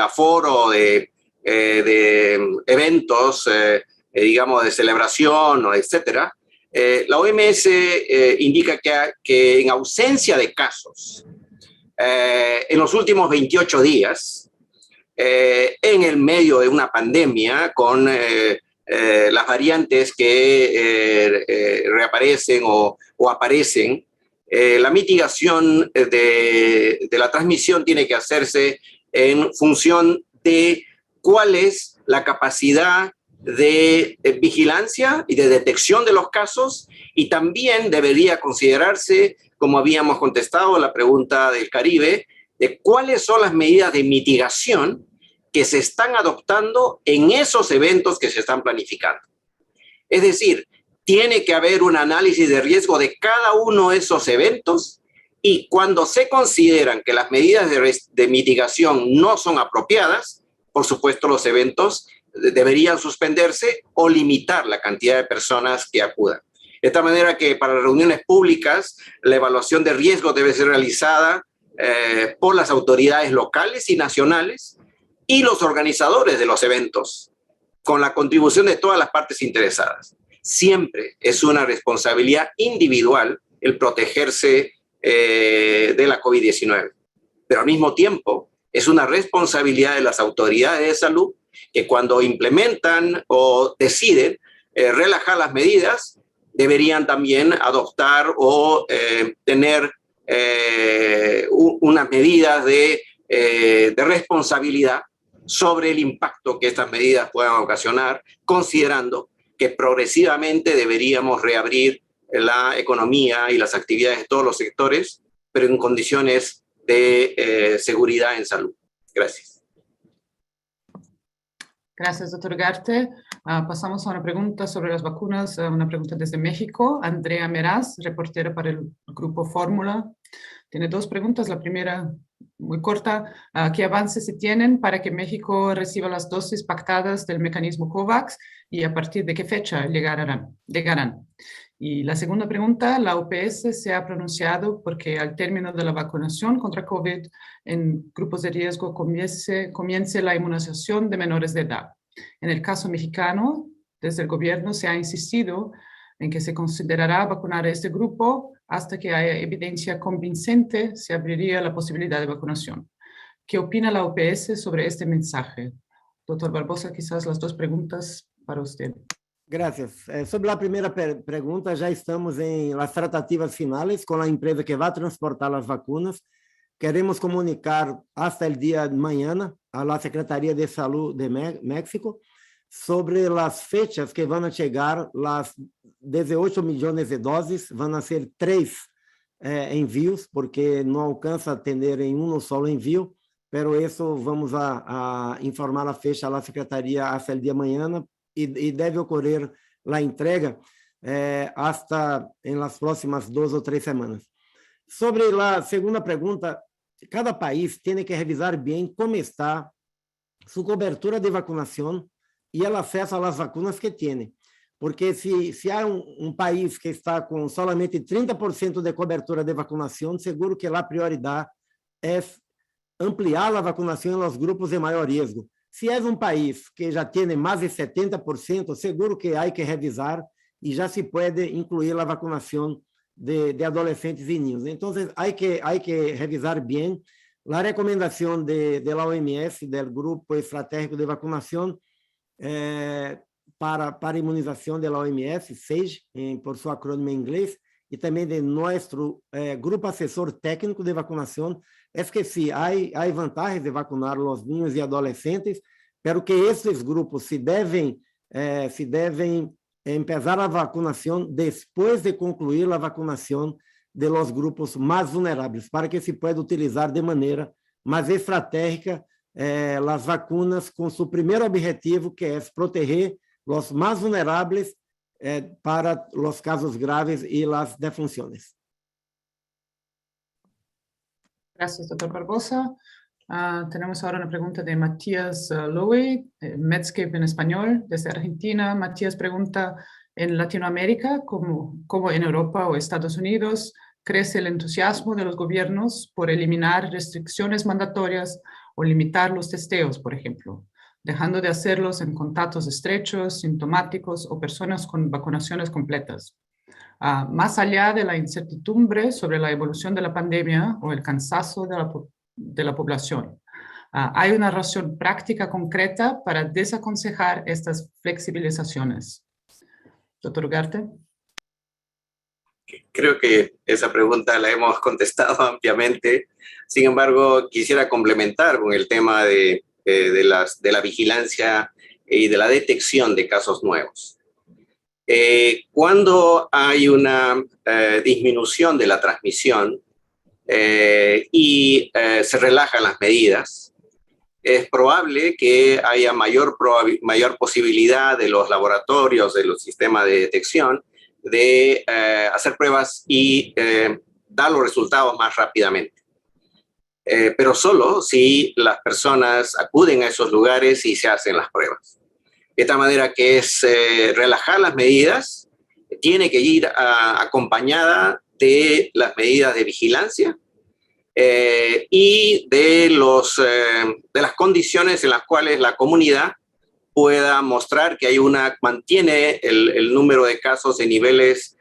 aforo de eventos, digamos, de celebración, o etcétera, la OMS indica que en ausencia de casos, en los últimos 28 días, en el medio de una pandemia con las variantes que reaparecen o aparecen, la mitigación de la transmisión tiene que hacerse en función de cuál es la capacidad de vigilancia y de detección de los casos, y también debería considerarse, como habíamos contestado la pregunta del Caribe, de cuáles son las medidas de mitigación que se están adoptando en esos eventos que se están planificando. Es decir, tiene que haber un análisis de riesgo de cada uno de esos eventos, y cuando se consideran que las medidas de mitigación no son apropiadas, por supuesto los eventos deberían suspenderse o limitar la cantidad de personas que acudan. De esta manera que para reuniones públicas la evaluación de riesgo debe ser realizada por las autoridades locales y nacionales y los organizadores de los eventos, con la contribución de todas las partes interesadas. Siempre es una responsabilidad individual el protegerse de la COVID-19, pero al mismo tiempo es una responsabilidad de las autoridades de salud que cuando implementan o deciden relajar las medidas, deberían también adoptar o tener unas medidas de responsabilidad sobre el impacto que estas medidas puedan ocasionar, considerando que progresivamente deberíamos reabrir la economía y las actividades de todos los sectores, pero en condiciones de seguridad en salud. Gracias. Gracias, doctor Ugarte. Pasamos a una pregunta sobre las vacunas, una pregunta desde México. Andrea Meraz, reportera para el Grupo Fórmula. Tiene dos preguntas. La primera, muy corta. ¿Qué avances se tienen para que México reciba las dosis pactadas del mecanismo COVAX y a partir de qué fecha llegarán? Y la segunda pregunta, la OPS se ha pronunciado porque al término de la vacunación contra COVID en grupos de riesgo comience la inmunización de menores de edad. En el caso mexicano, desde el gobierno se ha insistido en que se considerará vacunar a este grupo hasta que haya evidencia convincente, se abriría la posibilidad de vacunación. ¿Qué opina la OPS sobre este mensaje? Doctor Barbosa, quizás las dos preguntas para usted. Gracias. Sobre a primeira pergunta, já estamos em las tratativas finales com a empresa que vai transportar as vacunas. Queremos comunicar hasta el día de mañana a la Secretaría de Salud de México sobre las fechas que van a llegar las 18 millones de dosis. Van a ser 3 envios, porque não alcança atender em um solo envio, pero isso vamos a informar a fecha a secretaria hasta el día mañana e deve ocorrer a entrega hasta em las próximas 2 ou 3 semanas. Sobre a segunda pergunta, cada país tem que revisar bem como está sua cobertura de vacinação e o acesso às vacinas que tem. Porque se há país que está com solamente 30% de cobertura de vacinação, seguro que a prioridade é ampliar a vacinação nos grupos de maior risco. Se é país que já tem mais de 70%, seguro que há que revisar e já se pode incluir a vacinação de adolescentes e niños. Então, há que revisar bem a recomendação da OMS, do Grupo Estratégico de Vacinação, para a imunização da OMS, SAGE, por seu acrônimo em inglês, e também de nosso Grupo Assessor Técnico de Vacinação, é que sim, há vantagens de vacinar os niños e adolescentes, pero que esses grupos se devem empezar a vacinação depois de concluir a vacinação de los grupos mais vulneráveis, para que se pueda utilizar de maneira mais estratégica as vacinas com seu primeiro objetivo, que é proteger os mais vulneráveis para os casos graves e as defunções. Gracias, doctor Barbosa. Tenemos ahora una pregunta de Matías Lowe, Medscape en español, desde Argentina. Matías pregunta, en Latinoamérica, como en Europa o Estados Unidos, crece el entusiasmo de los gobiernos por eliminar restricciones mandatorias o limitar los testeos, por ejemplo, dejando de hacerlos en contactos estrechos, sintomáticos o personas con vacunaciones completas. Más allá de la incertidumbre sobre la evolución de la pandemia o el cansancio de la población, ¿hay una razón práctica concreta para desaconsejar estas flexibilizaciones? Doctor Ugarte. Creo que esa pregunta la hemos contestado ampliamente. Sin embargo, quisiera complementar con el tema de la vigilancia y de la detección de casos nuevos. Cuando hay una disminución de la transmisión y se relajan las medidas, es probable que haya mayor posibilidad de los laboratorios, de los sistemas de detección, de hacer pruebas y dar los resultados más rápidamente. Pero solo si las personas acuden a esos lugares y se hacen las pruebas. De tal manera que es relajar las medidas, tiene que ir acompañada de las medidas de vigilancia y de las condiciones en las cuales la comunidad pueda mostrar que mantiene el número de casos en niveles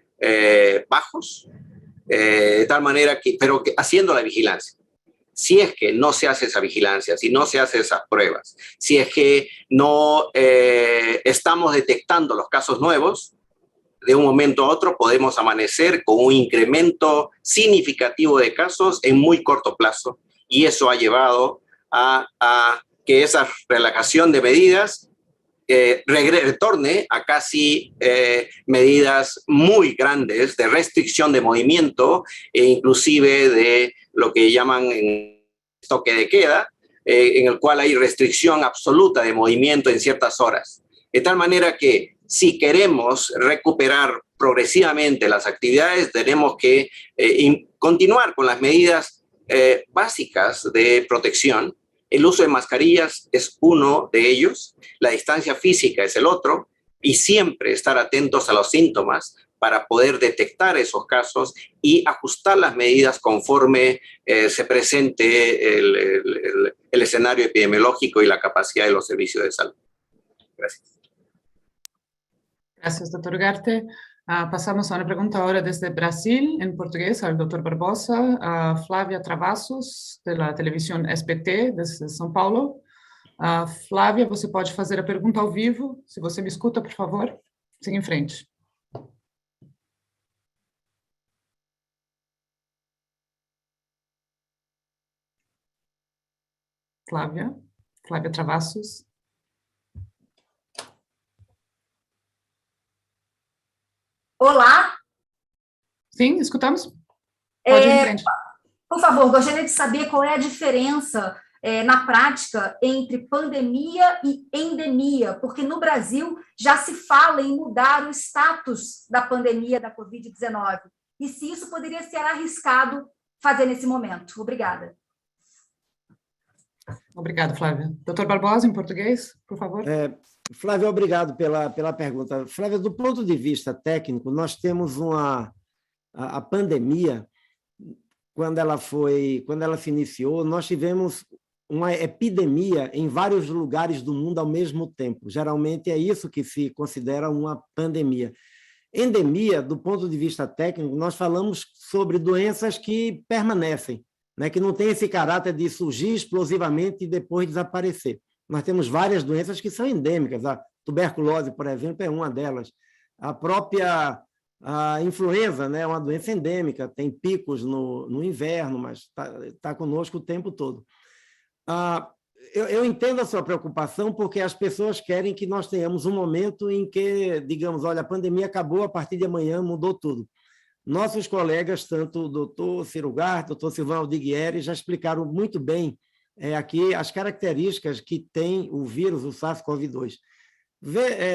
bajos, de tal manera pero haciendo la vigilancia. Si es que no se hace esa vigilancia, si no se hace esas pruebas, si es que no estamos detectando los casos nuevos, de un momento a otro podemos amanecer con un incremento significativo de casos en muy corto plazo, y eso ha llevado a que esa relajación de medidas retorne a casi medidas muy grandes de restricción de movimiento e inclusive de lo que llaman en toque de queda, en el cual hay restricción absoluta de movimiento en ciertas horas. De tal manera que si queremos recuperar progresivamente las actividades, tenemos que continuar con las medidas básicas de protección. El uso de mascarillas es uno de ellos, la distancia física es el otro, y siempre estar atentos a los síntomas para poder detectar esos casos y ajustar las medidas conforme se presente el escenario epidemiológico y la capacidad de los servicios de salud. Gracias. Gracias, doctor Ugarte. Pasamos a una pregunta ahora desde Brasil, en portugués, al doctor Barbosa, a Flávia Travassos, de la televisión SBT, de São Paulo. Flávia, você pode fazer a pergunta ao vivo. Se você me escuta, por favor, siga em frente. Flávia Travassos. Olá. Sim, escutamos. Pode ir em frente. Por favor, gostaria de saber qual é a diferença na prática entre pandemia e endemia, porque no Brasil já se fala em mudar o status da pandemia da Covid-19, e se isso poderia ser arriscado fazer nesse momento. Obrigada. Obrigado, Flávia. Dr. Barbosa, em português, por favor. Flávia, obrigado pela pergunta. Flávia, do ponto de vista técnico, nós temos a pandemia, quando ela se iniciou, nós tivemos uma epidemia em vários lugares do mundo ao mesmo tempo. Geralmente é isso que se considera uma pandemia. Endemia, do ponto de vista técnico, nós falamos sobre doenças que permanecem, né, que não tem esse caráter de surgir explosivamente e depois desaparecer. Nós temos várias doenças que são endêmicas. A tuberculose, por exemplo, é uma delas. A própria influenza, né, é uma doença endêmica, tem picos no inverno, mas está conosco o tempo todo. Eu entendo a sua preocupação, porque as pessoas querem que nós tenhamos um momento em que, digamos, olha, a pandemia acabou, a partir de amanhã mudou tudo. Nossos colegas, tanto o doutor Ciro Ugarte, o doutor Sylvain Aldhigieri, já explicaram muito bem aqui as características que tem o vírus, o SARS-CoV-2.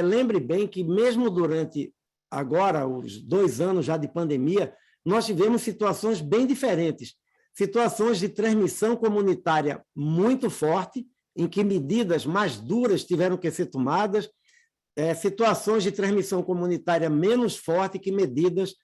Lembre bem que, mesmo durante agora os 2 anos já de pandemia, nós tivemos situações bem diferentes. Situações de transmissão comunitária muito forte, em que medidas mais duras tiveram que ser tomadas, situações de transmissão comunitária menos forte, que medidas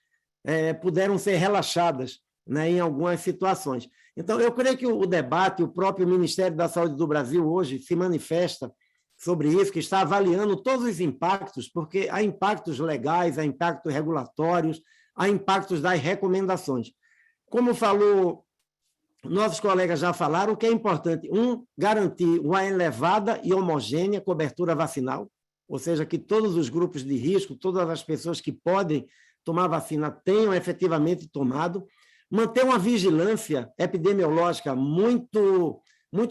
puderam ser relaxadas, né, em algumas situações. Então, eu creio que o debate, o próprio Ministério da Saúde do Brasil hoje se manifesta sobre isso, que está avaliando todos os impactos, porque há impactos legais, há impactos regulatórios, há impactos das recomendações. Como falou, nossos colegas já falaram, que é importante, garantir uma elevada e homogênea cobertura vacinal, ou seja, que todos os grupos de risco, todas as pessoas que podem tomar vacina tenham efetivamente tomado, manter uma vigilância epidemiológica muito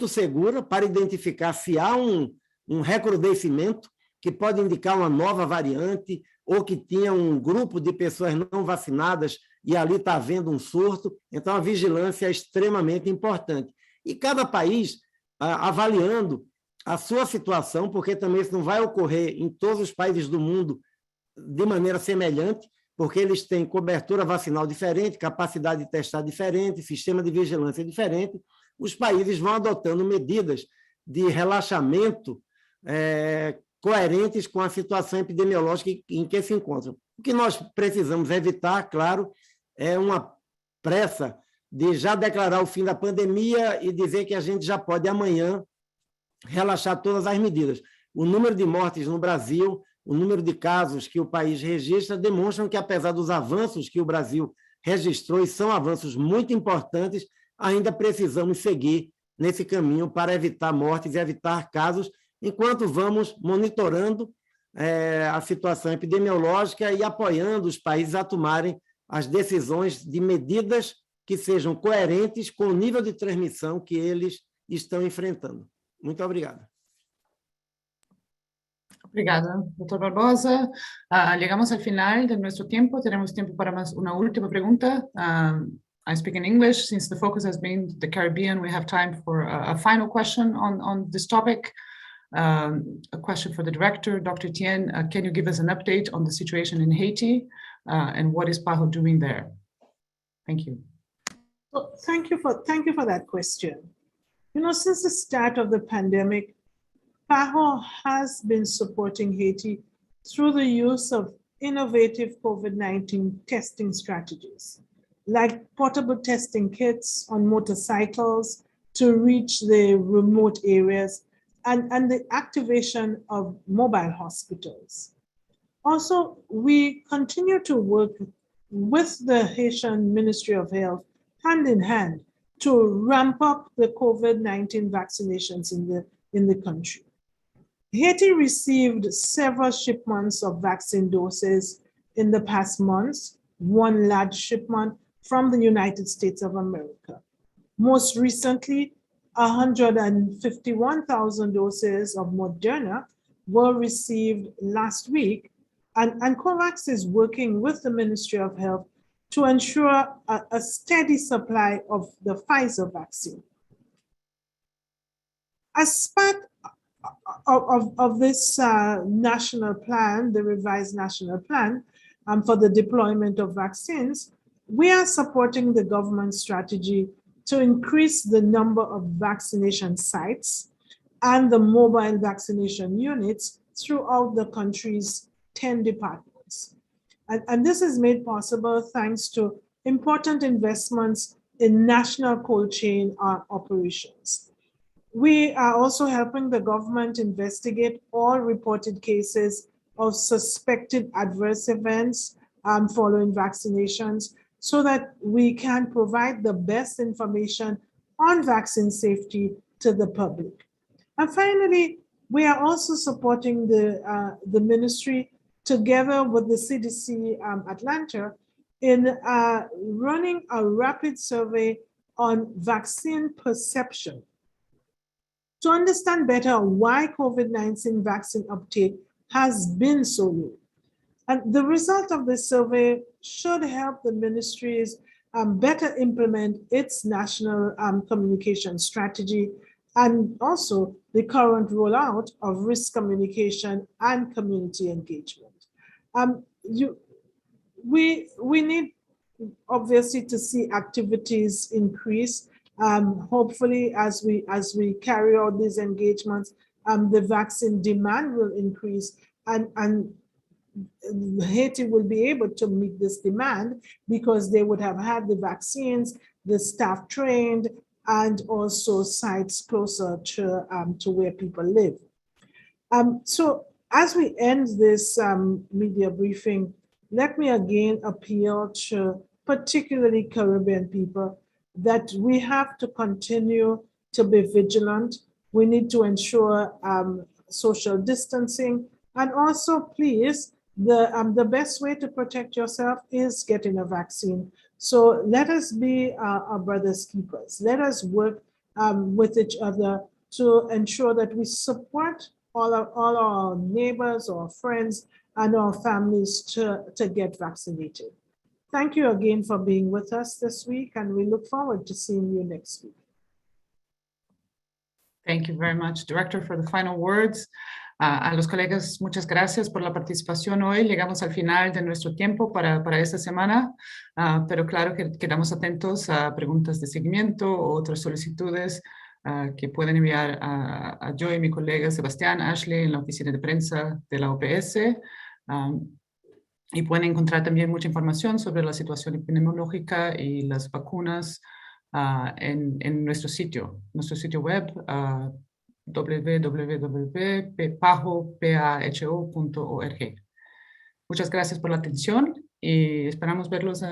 segura para identificar se há um recrudescimento que pode indicar uma nova variante ou que tinha um grupo de pessoas não vacinadas e ali está havendo um surto. Então, a vigilância é extremamente importante. E cada país avaliando a sua situação, porque também isso não vai ocorrer em todos os países do mundo de maneira semelhante, porque eles têm cobertura vacinal diferente, capacidade de testar diferente, sistema de vigilância diferente. Os países vão adotando medidas de relaxamento coerentes com a situação epidemiológica em que se encontram. O que nós precisamos evitar, claro, é uma pressa de já declarar o fim da pandemia e dizer que a gente já pode amanhã relaxar todas as medidas. O número de mortes no Brasil, o número de casos que o país registra, demonstram que, apesar dos avanços que o Brasil registrou, e são avanços muito importantes, ainda precisamos seguir nesse caminho para evitar mortes e evitar casos, enquanto vamos monitorando a situação epidemiológica e apoiando os países a tomarem as decisões de medidas que sejam coerentes com o nível de transmissão que eles estão enfrentando. Muito obrigado. Obrigada, Dr. Barbosa. Llegamos al final de nuestro tiempo. Tenemos tiempo para una última pregunta. I speak in English. Since the focus has been the Caribbean, we have time for a final question on this topic. A question for the director, Dr. Etienne. Can you give us an update on the situation in Haiti and what is PAHO doing there? Thank you. Well, thank you for that question. Since the start of the pandemic, PAHO has been supporting Haiti through the use of innovative COVID-19 testing strategies, like portable testing kits on motorcycles to reach the remote areas, and the activation of mobile hospitals. Also, we continue to work with the Haitian Ministry of Health hand in hand to ramp up the COVID-19 vaccinations in the country. Haiti received several shipments of vaccine doses in the past months, one large shipment from the United States of America. Most recently, 151,000 doses of Moderna were received last week, and COVAX is working with the Ministry of Health to ensure a steady supply of the Pfizer vaccine. As part of this national plan, the revised national plan for the deployment of vaccines, we are supporting the government strategy to increase the number of vaccination sites and the mobile vaccination units throughout the country's 10 departments. And this is made possible thanks to important investments in national cold chain operations. We are also helping the government investigate all reported cases of suspected adverse events following vaccinations so that we can provide the best information on vaccine safety to the public. And finally, we are also supporting the ministry together with the CDC Atlanta in running a rapid survey on vaccine perception to understand better why COVID-19 vaccine uptake has been so low. And the result of this survey should help the ministries better implement its national communication strategy and also the current rollout of risk communication and community engagement. We need obviously to see activities increase. Hopefully, as we carry out these engagements, the vaccine demand will increase, and Haiti will be able to meet this demand because they would have had the vaccines, the staff trained, and also sites closer to where people live. So as we end this media briefing, let me again appeal to particularly Caribbean people that we have to continue to be vigilant. We need to ensure social distancing, and also please, the best way to protect yourself is getting a vaccine. So let us be our brothers' keepers. Let us work with each other to ensure that we support all our neighbors, our friends, and our families to get vaccinated. Thank you again for being with us this week, and we look forward to seeing you next week. Thank you very much, Director, for the final words. A los colegas, muchas gracias por la participación hoy. Llegamos al final de nuestro tiempo para esta semana, pero claro que quedamos atentos a preguntas de seguimiento o otras solicitudes que pueden enviar a yo y mi colega Sebastián, Ashley, en la oficina de prensa de la OPS. Y pueden encontrar también mucha información sobre la situación epidemiológica y las vacunas en nuestro sitio web, www.paho.org. Muchas gracias por la atención y esperamos verlos